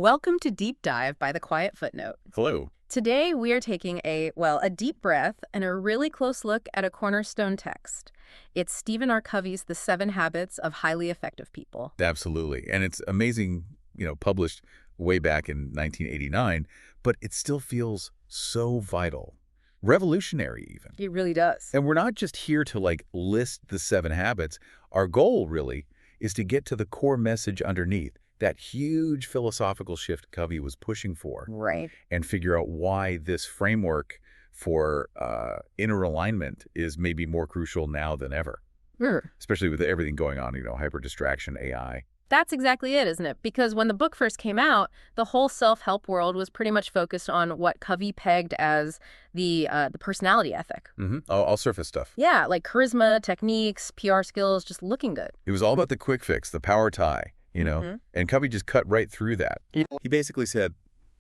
Welcome to Deep Dive by the Quiet Footnote. Hello. Today we are taking a deep breath and a really close look at a cornerstone text. It's Stephen R. Covey's The 7 Habits of Highly Effective People. Absolutely. And it's amazing, published way back in 1989, but it still feels so vital. Revolutionary, even. It really does. And we're not just here to, list the 7 habits. Our goal, really, is to get to the core message underneath, that huge philosophical shift Covey was pushing for. Right. And figure out why this framework for inner alignment is maybe more crucial now than ever. Especially with everything going on, hyper distraction, AI. That's exactly it, isn't it? Because when the book first came out, the whole self-help world was pretty much focused on what Covey pegged as the personality ethic. All surface stuff. Yeah, like charisma, techniques, PR skills, just looking good. It was all about the quick fix, the power tie, And Covey just cut right through that. He basically said,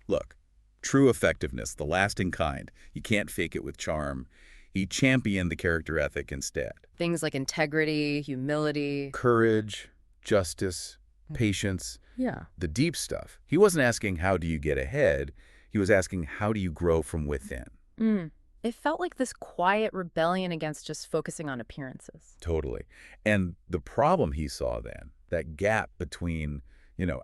look, true effectiveness, the lasting kind, you can't fake it with charm. He championed the character ethic instead. Things like integrity, humility. Courage, justice, patience. Yeah. The deep stuff. He wasn't asking, how do you get ahead? He was asking, how do you grow from within? It felt like this quiet rebellion against just focusing on appearances. Totally. And the problem he saw then, that gap between,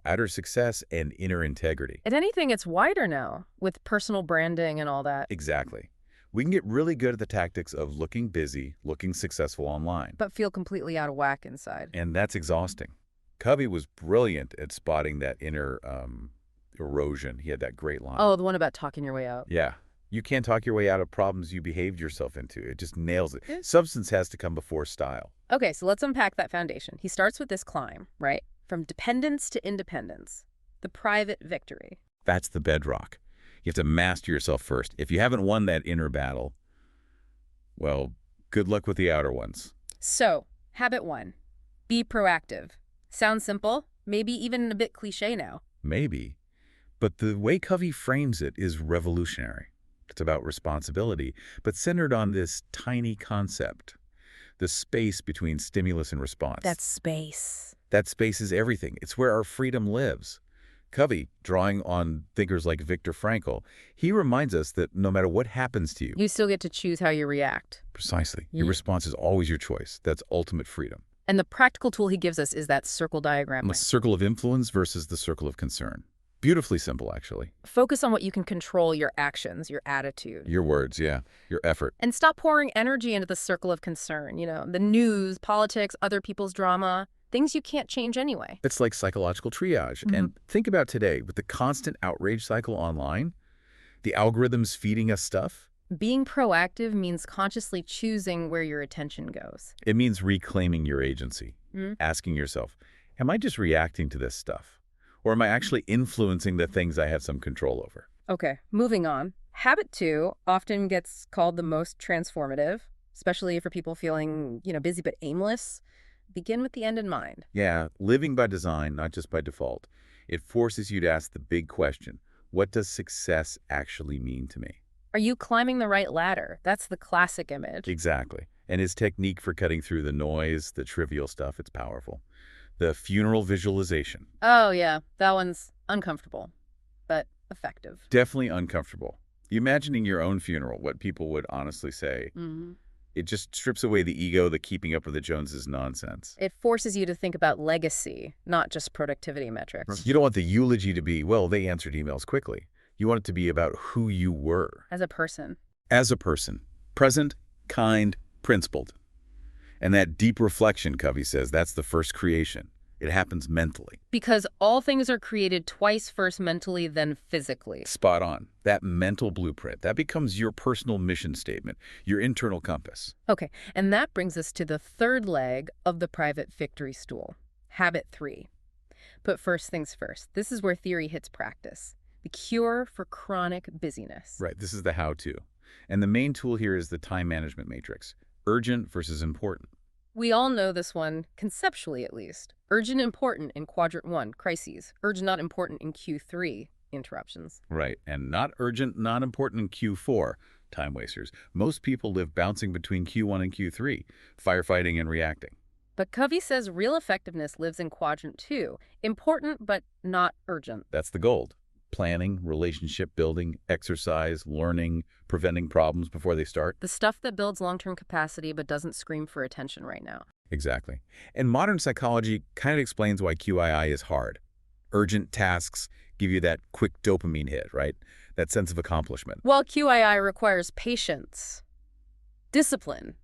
outer success and inner integrity. If anything, it's wider now with personal branding and all that. Exactly. We can get really good at the tactics of looking busy, looking successful online. But feel completely out of whack inside. And that's exhausting. Covey was brilliant at spotting that inner erosion. He had that great line. Oh, the one about talking your way out. Yeah. You can't talk your way out of problems you behaved yourself into. It just nails it. Substance has to come before style. Okay, so let's unpack that foundation. He starts with this climb, right? From dependence to independence. The private victory. That's the bedrock. You have to master yourself first. If you haven't won that inner battle, well, good luck with the outer ones. So, habit 1. Be proactive. Sounds simple, maybe even a bit cliche now. Maybe. But the way Covey frames it is revolutionary. It's about responsibility, but centered on this tiny concept. The space between stimulus and response. That space. That space is everything. It's where our freedom lives. Covey, drawing on thinkers like Viktor Frankl, he reminds us that no matter what happens to you, You still get to choose how you react. precisely, your response is always your choice. That's ultimate freedom. And the practical tool he gives us is that circle diagram. The circle of influence versus the circle of concern. Beautifully simple, actually. Focus on what you can control, your actions, your attitude. Your words, yeah. Your effort. And stop pouring energy into the circle of concern, the news, politics, other people's drama, things you can't change anyway. It's like psychological triage. And think about today, with the constant outrage cycle online, the algorithms feeding us stuff. Being proactive means consciously choosing where your attention goes. It means reclaiming your agency. Asking yourself, am I just reacting to this stuff? Or am I actually influencing the things I have some control over? Okay, moving on. Habit 2 often gets called the most transformative, especially for people feeling, busy but aimless. Begin with the end in mind. Yeah, living by design, not just by default. It forces you to ask the big question, what does success actually mean to me? Are you climbing the right ladder? That's the classic image. Exactly. And his technique for cutting through the noise, the trivial stuff, it's powerful. The funeral visualization. Oh, yeah. That one's uncomfortable, but effective. Definitely uncomfortable. Imagining your own funeral, what people would honestly say. It just strips away the ego, the keeping up with the Joneses nonsense. It forces you to think about legacy, not just productivity metrics. You don't want the eulogy to be, well, they answered emails quickly. You want it to be about who you were. As a person. As a person. Present, kind, principled. And that deep reflection, Covey says, that's the first creation. It happens mentally. Because all things are created twice, first mentally, then physically. Spot on. That mental blueprint, that becomes your personal mission statement, your internal compass. Okay, and that brings us to the third leg of the private victory stool. Habit 3. But first things first. This is where theory hits practice. The cure for chronic busyness. Right, this is the how-to. And the main tool here is the time management matrix. Urgent versus important. We all know this one, conceptually at least. Urgent important in quadrant 1, crises. Urgent not important in Q3, interruptions. Right, and not urgent, not important in Q4, time wasters. Most people live bouncing between Q1 and Q3, firefighting and reacting. But Covey says real effectiveness lives in quadrant 2. Important, but not urgent. That's the gold. Planning, relationship building, exercise, learning, preventing problems before they start. The stuff that builds long-term capacity but doesn't scream for attention right now. Exactly. And modern psychology kind of explains why QII is hard. Urgent tasks give you that quick dopamine hit, right? That sense of accomplishment. While QII requires patience, discipline,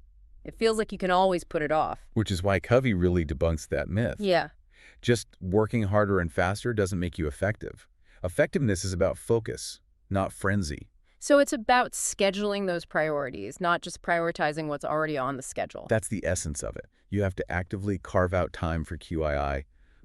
it feels like you can always put it off. Which is why Covey really debunks that myth. Yeah. Just working harder and faster doesn't make you effective. Effectiveness is about focus, not frenzy. So it's about scheduling those priorities, not just prioritizing what's already on the schedule. That's the essence of it. You have to actively carve out time for QII,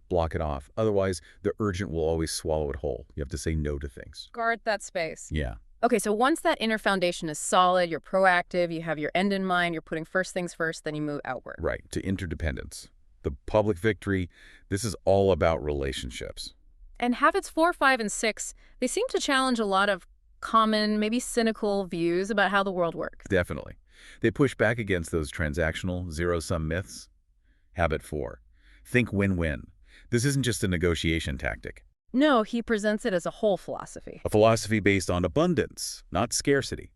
block it off. Otherwise, the urgent will always swallow it whole. You have to say no to things. Guard that space. Yeah. Okay, so once that inner foundation is solid, you're proactive, you have your end in mind, you're putting first things first, then you move outward. Right, to interdependence. The public victory, this is all about relationships. And habits 4, 5, and 6, they seem to challenge a lot of common, maybe cynical views about how the world works. Definitely. They push back against those transactional, zero-sum myths. Habit 4. Think win-win. This isn't just a negotiation tactic. No, he presents it as a whole philosophy. A philosophy based on abundance, not scarcity.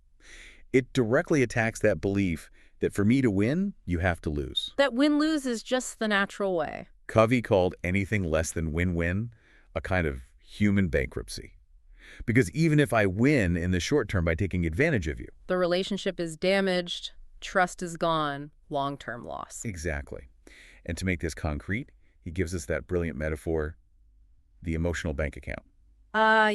It directly attacks that belief that for me to win, you have to lose. That win-lose is just the natural way. Covey called anything less than win-win a kind of human bankruptcy. Because even if I win in the short term by taking advantage of you. The relationship is damaged, trust is gone, long-term loss. Exactly. And to make this concrete, he gives us that brilliant metaphor, the emotional bank account.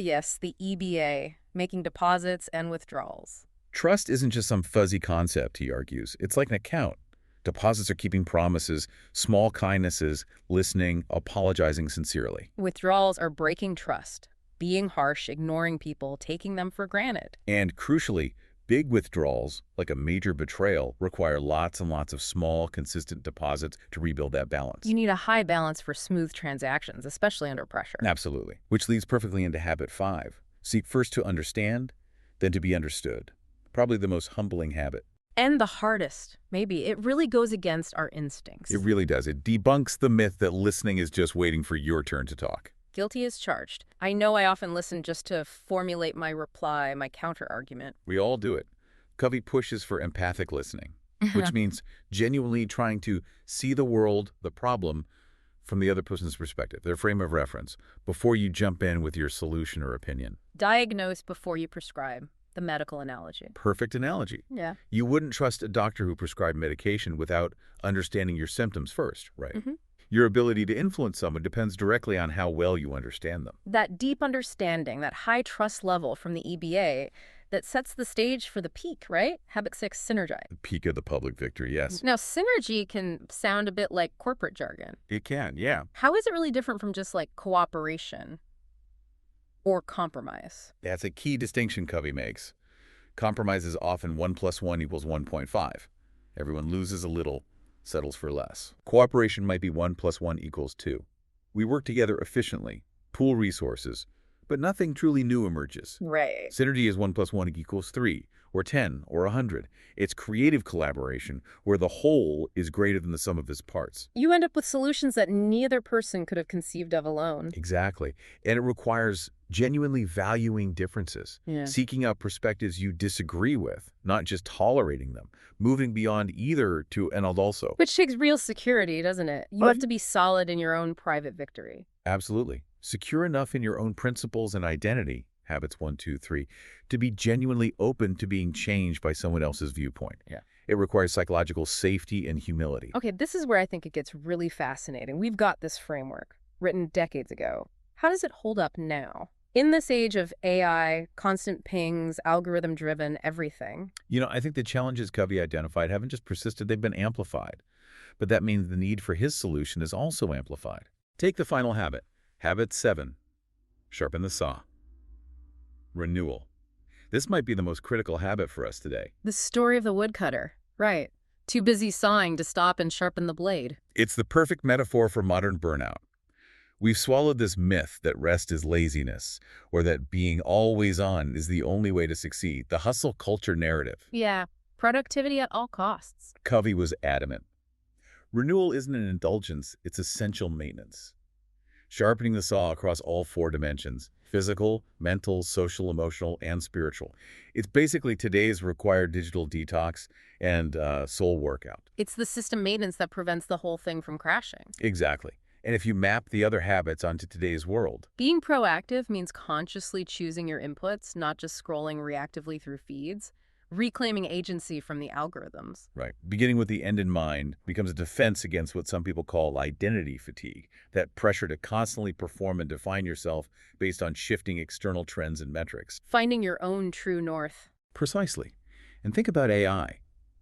Yes, the EBA, making deposits and withdrawals. Trust isn't just some fuzzy concept, he argues. It's like an account. Deposits are keeping promises, small kindnesses, listening, apologizing sincerely. Withdrawals are breaking trust, being harsh, ignoring people, taking them for granted. And crucially, big withdrawals, like a major betrayal, require lots and lots of small, consistent deposits to rebuild that balance. You need a high balance for smooth transactions, especially under pressure. Absolutely. Which leads perfectly into habit 5. Seek first to understand, then to be understood. Probably the most humbling habit. And the hardest, maybe. It really goes against our instincts. It really does. It debunks the myth that listening is just waiting for your turn to talk. Guilty as charged. I know I often listen just to formulate my reply, my counter-argument. We all do it. Covey pushes for empathic listening, which means genuinely trying to see the world, the problem, from the other person's perspective, their frame of reference, before you jump in with your solution or opinion. Diagnose before you prescribe. The medical analogy. Perfect analogy. Yeah. You wouldn't trust a doctor who prescribed medication without understanding your symptoms first, right? Mm-hmm. Your ability to influence someone depends directly on how well you understand them. That deep understanding, that high trust level from the EBA, that sets the stage for the peak, right? Habit 6, synergize. The peak of the public victory, yes. Now, synergy can sound a bit like corporate jargon. It can, yeah. How is it really different from just like cooperation or compromise? That's a key distinction Covey makes. Compromise is often 1 + 1 = 1.5. Everyone loses a little, settles for less. Cooperation might be 1 + 1 = 2. We work together efficiently, pool resources, but nothing truly new emerges. Right. Synergy is 1 + 1 = 3, or 10, or 100. It's creative collaboration where the whole is greater than the sum of its parts. You end up with solutions that neither person could have conceived of alone. Exactly. And it requires genuinely valuing differences, seeking out perspectives you disagree with, not just tolerating them, moving beyond either to and also. Which takes real security, doesn't it? You have to be solid in your own private victory. Absolutely. Secure enough in your own principles and identity, habits 1, 2, 3, to be genuinely open to being changed by someone else's viewpoint. Yeah. It requires psychological safety and humility. Okay, this is where I think it gets really fascinating. We've got this framework written decades ago. How does it hold up now? In this age of AI, constant pings, algorithm-driven everything. You know, I think the challenges Covey identified haven't just persisted, they've been amplified. But that means the need for his solution is also amplified. Take the final habit. Habit 7. Sharpen the saw. Renewal. This might be the most critical habit for us today. The story of the woodcutter. Right. Too busy sawing to stop and sharpen the blade. It's the perfect metaphor for modern burnout. We've swallowed this myth that rest is laziness, or that being always on is the only way to succeed, the hustle culture narrative. Yeah, productivity at all costs. Covey was adamant. Renewal isn't an indulgence, it's essential maintenance. Sharpening the saw across all 4 dimensions: physical, mental, social, emotional, and spiritual. It's basically today's required digital detox and soul workout. It's the system maintenance that prevents the whole thing from crashing. Exactly. And if you map the other habits onto today's world, Being proactive means consciously choosing your inputs, not just scrolling reactively through feeds, reclaiming agency from the algorithms. right, beginning with the end in mind becomes a defense against what some people call identity fatigue, that pressure to constantly perform and define yourself based on shifting external trends and metrics. Finding your own true north. Precisely. And think about AI.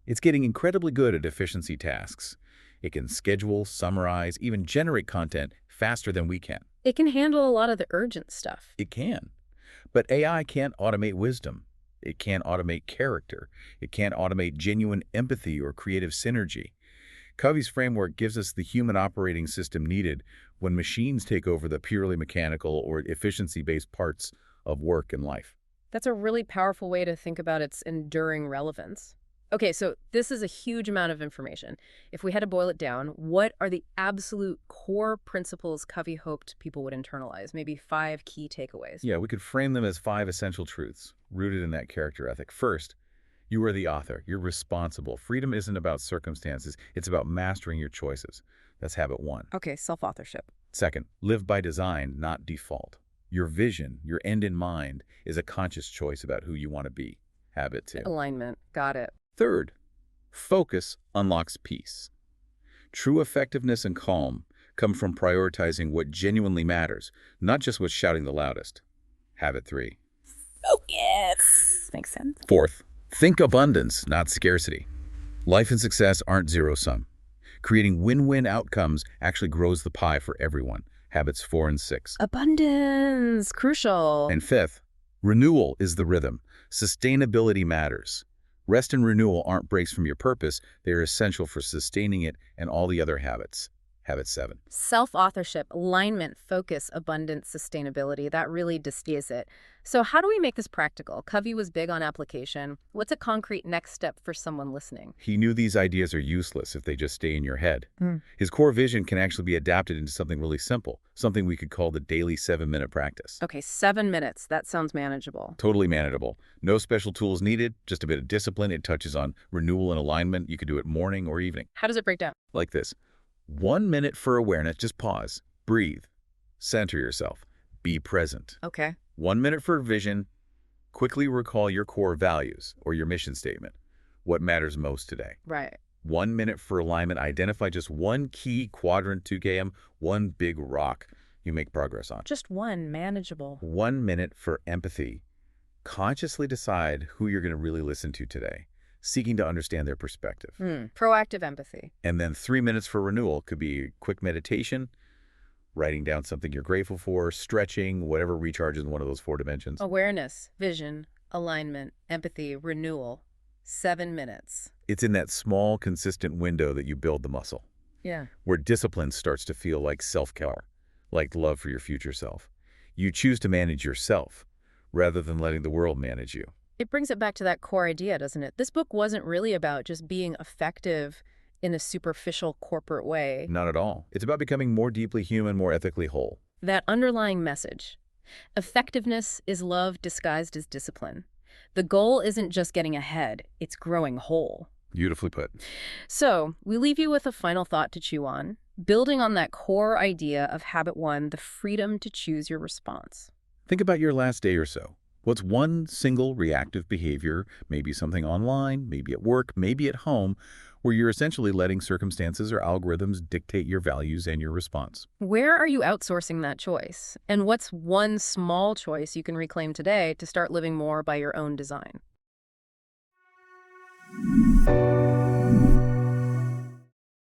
It's getting incredibly good at efficiency tasks. It can schedule, summarize, even generate content faster than we can. It can handle a lot of the urgent stuff. It can. But AI can't automate wisdom. It can't automate character. It can't automate genuine empathy or creative synergy. Covey's framework gives us the human operating system needed when machines take over the purely mechanical or efficiency-based parts of work and life. That's a really powerful way to think about its enduring relevance. Okay, so this is a huge amount of information. If we had to boil it down, what are the absolute core principles Covey hoped people would internalize? Maybe 5 key takeaways. Yeah, we could frame them as 5 essential truths rooted in that character ethic. First, you are the author. You're responsible. Freedom isn't about circumstances. It's about mastering your choices. That's habit 1. Okay, self-authorship. Second, live by design, not default. Your vision, your end in mind, is a conscious choice about who you want to be. Habit 2. Alignment. Got it. Third, focus unlocks peace. True effectiveness and calm come from prioritizing what genuinely matters, not just what's shouting the loudest. Habit 3. Focus. Makes sense. Fourth, think abundance, not scarcity. Life and success aren't zero-sum. Creating win-win outcomes actually grows the pie for everyone. Habits 4 and 6. Abundance. Crucial. And fifth, renewal is the rhythm. Sustainability matters. Rest and renewal aren't breaks from your purpose. They are essential for sustaining it and all the other habits. Habit 7. Self-authorship, alignment, focus, abundance, sustainability. That really distills it. So how do we make this practical? Covey was big on application. What's a concrete next step for someone listening? He knew these ideas are useless if they just stay in your head. His core vision can actually be adapted into something really simple, something we could call the daily 7-minute practice. Okay, 7 minutes. That sounds manageable. Totally manageable. No special tools needed, just a bit of discipline. It touches on renewal and alignment. You could do it morning or evening. How does it break down? Like this. 1 minute for awareness. Just pause, breathe, center yourself, be present. Okay. 1 minute for vision. Quickly recall your core values or your mission statement. What matters most today? Right. 1 minute for alignment. Identify just one key quadrant 2km, one big rock you make progress on. Just one, manageable. 1 minute for empathy. Consciously decide who you're going to really listen to today, seeking to understand their perspective. Proactive empathy. And then 3 minutes for renewal. Could be quick meditation, writing down something you're grateful for, stretching, whatever recharges one of those 4 dimensions. Awareness, vision, alignment, empathy, renewal. 7 minutes. It's in that small, consistent window that you build the muscle, Yeah. where discipline starts to feel like self-care, like love for your future self. You choose to manage yourself rather than letting the world manage you. It brings it back to that core idea, doesn't it? This book wasn't really about just being effective in a superficial corporate way. Not at all. It's about becoming more deeply human, more ethically whole. That underlying message. Effectiveness is love disguised as discipline. The goal isn't just getting ahead, it's growing whole. Beautifully put. So, we leave you with a final thought to chew on, building on that core idea of habit 1, the freedom to choose your response. Think about your last day or so. What's one single reactive behavior, maybe something online, maybe at work, maybe at home, where you're essentially letting circumstances or algorithms dictate your values and your response? Where are you outsourcing that choice? And what's one small choice you can reclaim today to start living more by your own design?